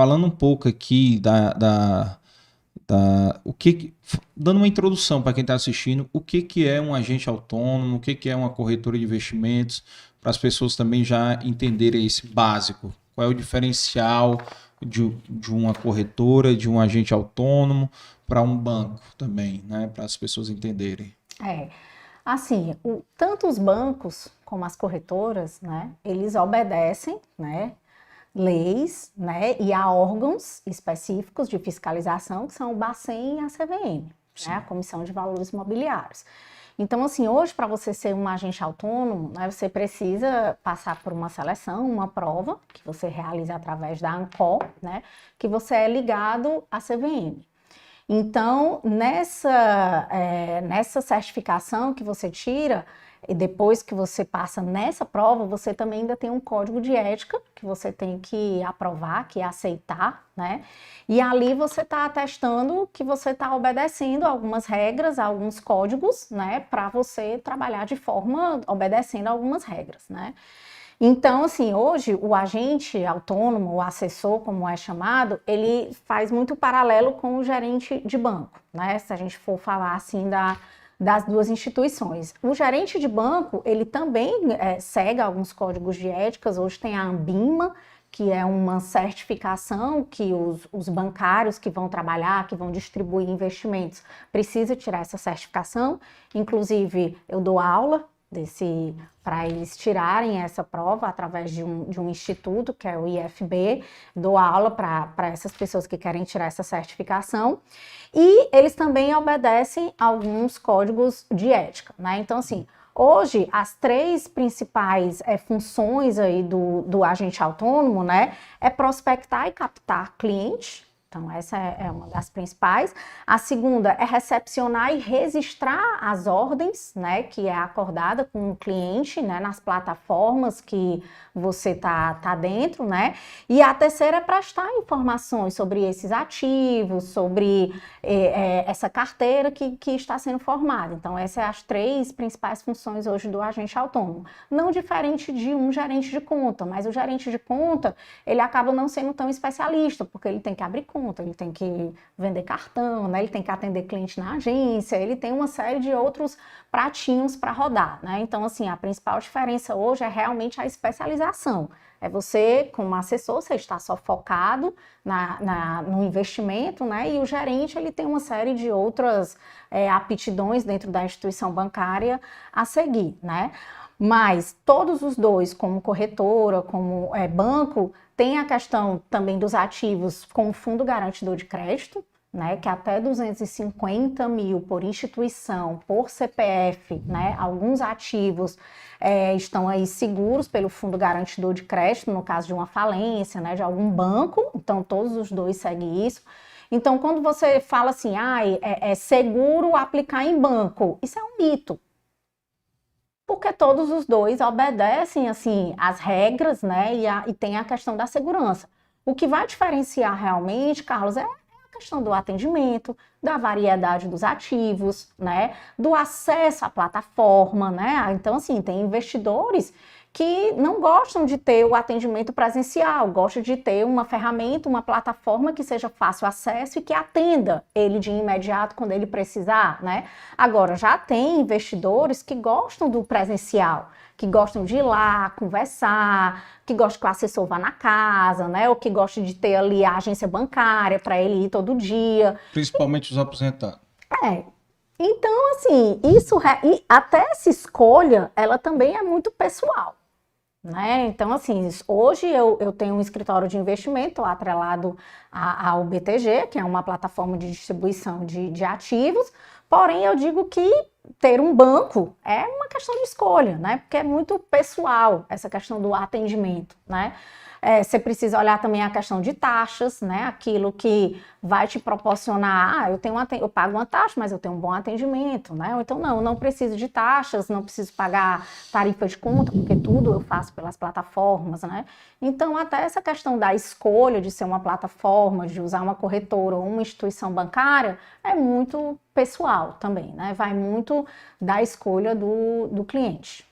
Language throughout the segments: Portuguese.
Falando um pouco aqui dando uma introdução para quem está assistindo, o que é um agente autônomo, o que é uma corretora de investimentos, para as pessoas também já entenderem esse básico. Qual é o diferencial de uma corretora, de um agente autônomo para um banco também, né? Para as pessoas entenderem. Assim, tanto os bancos como as corretoras, né, eles obedecem, né, leis, né, e a órgãos específicos de fiscalização, que são o Bacen e a CVM, né, a Comissão de Valores Imobiliários. Então, assim, hoje, para você ser um agente autônomo, né, você precisa passar por uma seleção, uma prova, que você realiza através da ANCOR, né, que você é ligado à CVM. Então, nessa certificação que você tira, e depois que você passa nessa prova, você também ainda tem um código de ética que você tem que aprovar, que aceitar, né? E ali você está atestando que você está obedecendo algumas regras, alguns códigos, né? Para você trabalhar de forma obedecendo algumas regras, né? Então, assim, hoje o agente autônomo, o assessor, como é chamado, ele faz muito paralelo com o gerente de banco, né? Se a gente for falar assim das duas instituições. O gerente de banco, ele também segue alguns códigos de éticas. Hoje tem a Ambima, que é uma certificação que os bancários que vão trabalhar, que vão distribuir investimentos, precisam tirar essa certificação. Inclusive, eu dou aula para eles tirarem essa prova através de um instituto, que é o IFB, dou aula para essas pessoas que querem tirar essa certificação, e eles também obedecem alguns códigos de ética, né? Então, assim, hoje, as três principais funções aí do agente autônomo, né, é prospectar e captar cliente. Então, essa é uma das principais. A segunda é recepcionar e registrar as ordens, né, que é acordada com o cliente, né, nas plataformas que você tá dentro, né? E a terceira é prestar informações sobre esses ativos, sobre essa carteira que está sendo formada. Então, essas são as três principais funções hoje do agente autônomo. Não diferente de um gerente de conta, mas o gerente de conta, ele acaba não sendo tão especialista, porque ele tem que abrir conta, ele tem que vender cartão, né? Ele tem que atender cliente na agência, ele tem uma série de outros pratinhos para rodar, né? Então, assim, a principal diferença hoje é realmente a especialização. É você, como assessor, você está só focado no investimento, né? E o gerente, ele tem uma série de outras aptidões dentro da instituição bancária a seguir, né? Mas todos os dois, como corretora, como banco, tem a questão também dos ativos com o fundo garantidor de crédito, né, que até 250 mil por instituição, por CPF, né, alguns ativos estão aí seguros pelo fundo garantidor de crédito, no caso de uma falência, né, de algum banco, então todos os dois seguem isso. Então, quando você fala assim, é seguro aplicar em banco, isso é um mito. Porque todos os dois obedecem, assim, as regras, né, e tem a questão da segurança. O que vai diferenciar realmente, Carlos, é a questão do atendimento, da variedade dos ativos, né, do acesso à plataforma, né. Então, assim, tem investidores que não gostam de ter o atendimento presencial, gostam de ter uma ferramenta, uma plataforma que seja fácil acesso e que atenda ele de imediato quando ele precisar, né? Agora, já tem investidores que gostam do presencial, que gostam de ir lá, conversar, que gostam que o assessor vá na casa, né? Ou que gostam de ter ali a agência bancária para ele ir todo dia. Principalmente os aposentados. Então, assim, e até essa escolha, ela também é muito pessoal. Né? Então, assim, hoje eu tenho um escritório de investimento atrelado ao BTG, que é uma plataforma de distribuição de ativos, porém eu digo que ter um banco é uma questão de escolha, né? Porque é muito pessoal essa questão do atendimento, né? Você precisa olhar também a questão de taxas, né? Aquilo que vai te proporcionar, eu pago uma taxa, mas eu tenho um bom atendimento, né? Ou então, não preciso de taxas, não preciso pagar tarifa de conta, porque tudo eu faço pelas plataformas, né? Então, até essa questão da escolha de ser uma plataforma, de usar uma corretora ou uma instituição bancária, é muito pessoal também, né? Vai muito da escolha do cliente.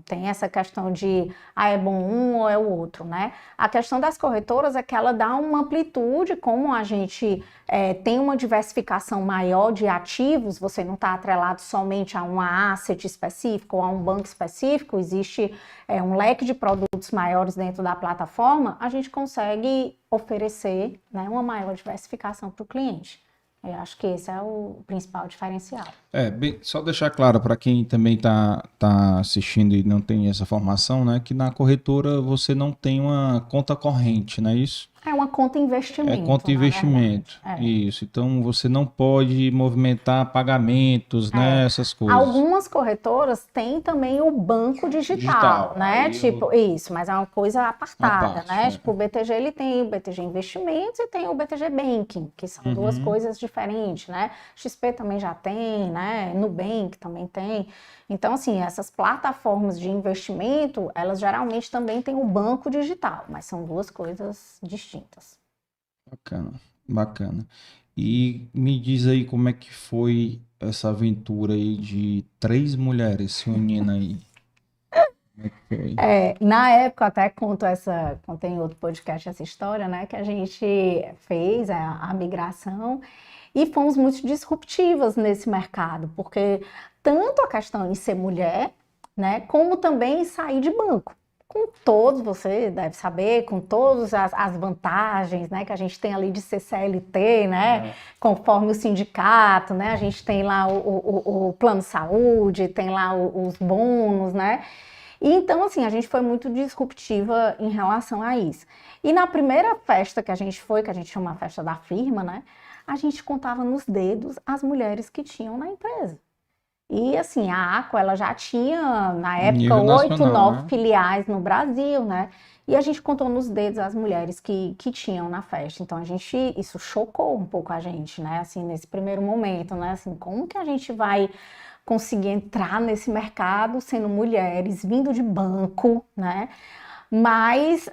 tem essa questão de, é bom um ou é o outro, né? A questão das corretoras é que ela dá uma amplitude, como a gente tem uma diversificação maior de ativos, você não está atrelado somente a uma asset específica ou a um banco específico, existe um leque de produtos maiores dentro da plataforma, a gente consegue oferecer, né, uma maior diversificação para o cliente. Eu acho que esse é o principal diferencial. Só deixar claro para quem também tá assistindo e não tem essa formação, né, que na corretora você não tem uma conta corrente, não é isso? É uma conta investimento. É conta investimento. Isso. Então você não pode movimentar pagamentos, né? Essas coisas. Algumas corretoras têm também o banco digital, né? Isso, mas é uma coisa apartada, né? Tipo, o BTG ele tem o BTG Investimentos e tem o BTG Banking, que são duas coisas diferentes, né? XP também já tem, né? Nubank também tem. Então, assim, essas plataformas de investimento, elas geralmente também têm o banco digital, mas são duas coisas distintas. Bacana. E me diz aí como é que foi essa aventura aí de 3 mulheres se unindo aí. Como é que foi? Na época, até contei em outro podcast essa história, né? Que a gente fez a migração e fomos muito disruptivas nesse mercado, porque tanto a questão em ser mulher, né? Como também em sair de banco. Com todos, você deve saber, com todas as vantagens, né, que a gente tem ali de ser CLT, né, conforme o sindicato, né, a gente tem lá o plano de saúde, tem lá os bônus, né, e então, assim, a gente foi muito disruptiva em relação a isso. E na primeira festa que a gente foi, que a gente chama a festa da firma, né, a gente contava nos dedos as mulheres que tinham na empresa. E assim, a Aqua, ela já tinha, na época, 8, 9 filiais no Brasil, né? E a gente contou nos dedos as mulheres que tinham na festa. Então, isso chocou um pouco a gente, né? Assim, nesse primeiro momento, né? Assim, como que a gente vai conseguir entrar nesse mercado sendo mulheres, vindo de banco, né? Mas,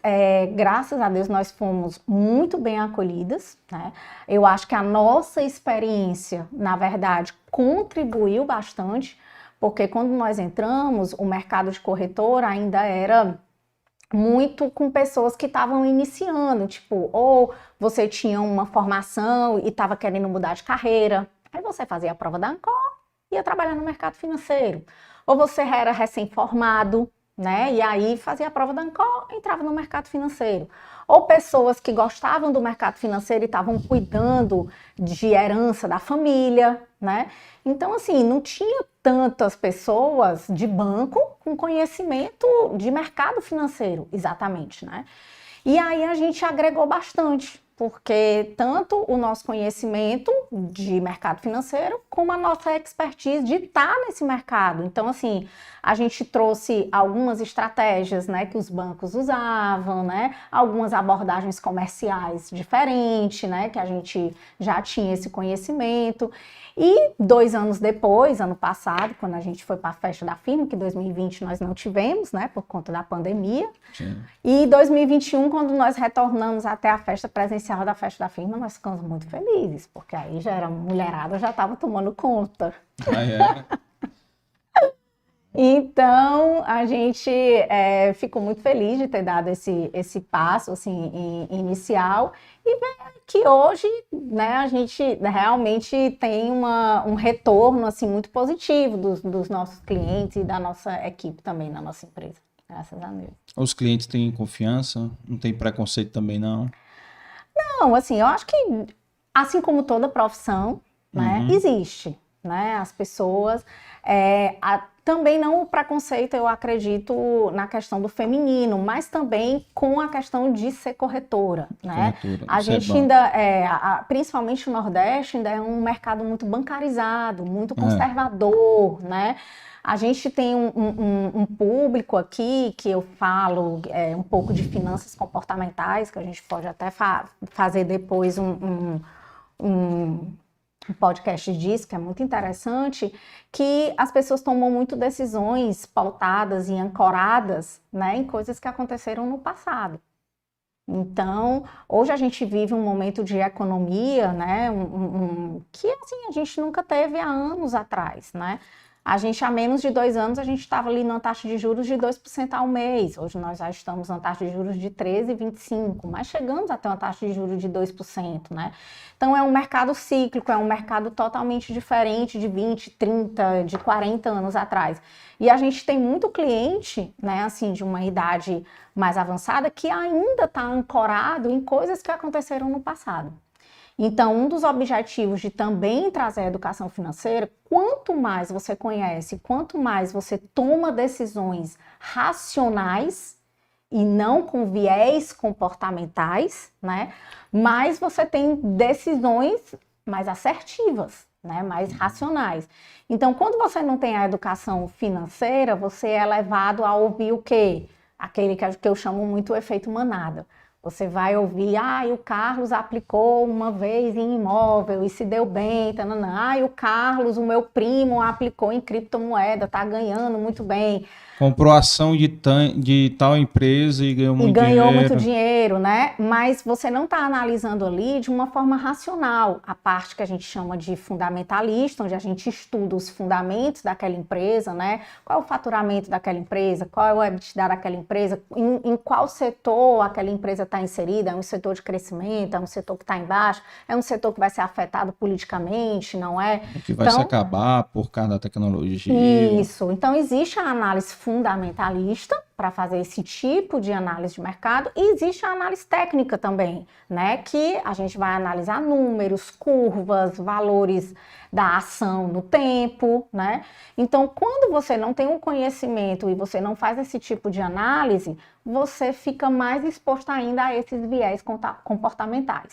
graças a Deus, nós fomos muito bem acolhidas, né? Eu acho que a nossa experiência, na verdade, contribuiu bastante, porque quando nós entramos, o mercado de corretora ainda era muito com pessoas que estavam iniciando, tipo, ou você tinha uma formação e estava querendo mudar de carreira, aí você fazia a prova da Ancor e ia trabalhar no mercado financeiro. Ou você era recém-formado, né? E aí fazia a prova da Ancor, entrava no mercado financeiro. Ou pessoas que gostavam do mercado financeiro e estavam cuidando de herança da família, né? Então, assim, não tinha tantas pessoas de banco com conhecimento de mercado financeiro, exatamente, né? E aí a gente agregou bastante, porque tanto o nosso conhecimento de mercado financeiro, como a nossa expertise de estar nesse mercado. Então, assim, a gente trouxe algumas estratégias, né, que os bancos usavam, né, algumas abordagens comerciais diferentes, né, que a gente já tinha esse conhecimento. E 2 anos depois, ano passado, quando a gente foi para a festa da firma, que em 2020 nós não tivemos, né, por conta da pandemia. Sim. E em 2021, quando nós retornamos até a festa presencial da festa da firma, nós ficamos muito felizes, porque aí já era mulherada, já estava tomando conta. Então, a gente ficou muito feliz de ter dado esse passo assim, inicial e ver que hoje, né, a gente realmente tem um retorno assim, muito positivo dos nossos clientes e da nossa equipe também na nossa empresa, graças a Deus. Os clientes têm confiança? Não tem preconceito também, não? Não, assim, eu acho que, assim como toda profissão, né, existe, né, as pessoas... Também não o preconceito, eu acredito, na questão do feminino, mas também com a questão de ser corretora, né? A gente ainda, principalmente o Nordeste, ainda é um mercado muito bancarizado, muito conservador, né? A gente tem um público aqui, que eu falo um pouco de finanças comportamentais, que a gente pode até fazer depois um podcast disso, que é muito interessante, que as pessoas tomam muito decisões pautadas e ancoradas, né, em coisas que aconteceram no passado. Então, hoje a gente vive um momento de economia, né, que assim, a gente nunca teve há anos atrás, né? A gente, há menos de 2 anos, a gente estava ali numa taxa de juros de 2% ao mês. Hoje nós já estamos na taxa de juros de 13,25%, mas chegamos a ter uma taxa de juros de 2%, né? Então é um mercado cíclico, é um mercado totalmente diferente de 20, 30, de 40 anos atrás. E a gente tem muito cliente, né, assim, de uma idade mais avançada, que ainda está ancorado em coisas que aconteceram no passado. Então, um dos objetivos de também trazer a educação financeira, quanto mais você conhece, quanto mais você toma decisões racionais e não com viés comportamentais, né? Mais você tem decisões mais assertivas, né? Mais racionais. Então, quando você não tem a educação financeira, você é levado a ouvir o quê? Aquele que eu chamo muito o efeito manada. Você vai ouvir, o Carlos aplicou uma vez em imóvel e se deu bem, o Carlos, o meu primo, aplicou em criptomoeda, tá ganhando muito bem. Comprou ação de tal empresa e ganhou muito dinheiro. E ganhou muito dinheiro, né? Mas você não está analisando ali de uma forma racional a parte que a gente chama de fundamentalista, onde a gente estuda os fundamentos daquela empresa, né? Qual é o faturamento daquela empresa, qual é o EBITDA daquela empresa, em qual setor aquela empresa está inserida, é um setor de crescimento, é um setor que está embaixo, é um setor que vai ser afetado politicamente, não é? Que vai se acabar por causa da tecnologia. Isso. Então, existe a análise fundamentalista para fazer esse tipo de análise de mercado e existe a análise técnica também, né? Que a gente vai analisar números, curvas, valores da ação no tempo, né? Então, quando você não tem um conhecimento e você não faz esse tipo de análise, você fica mais exposto ainda a esses viés comportamentais.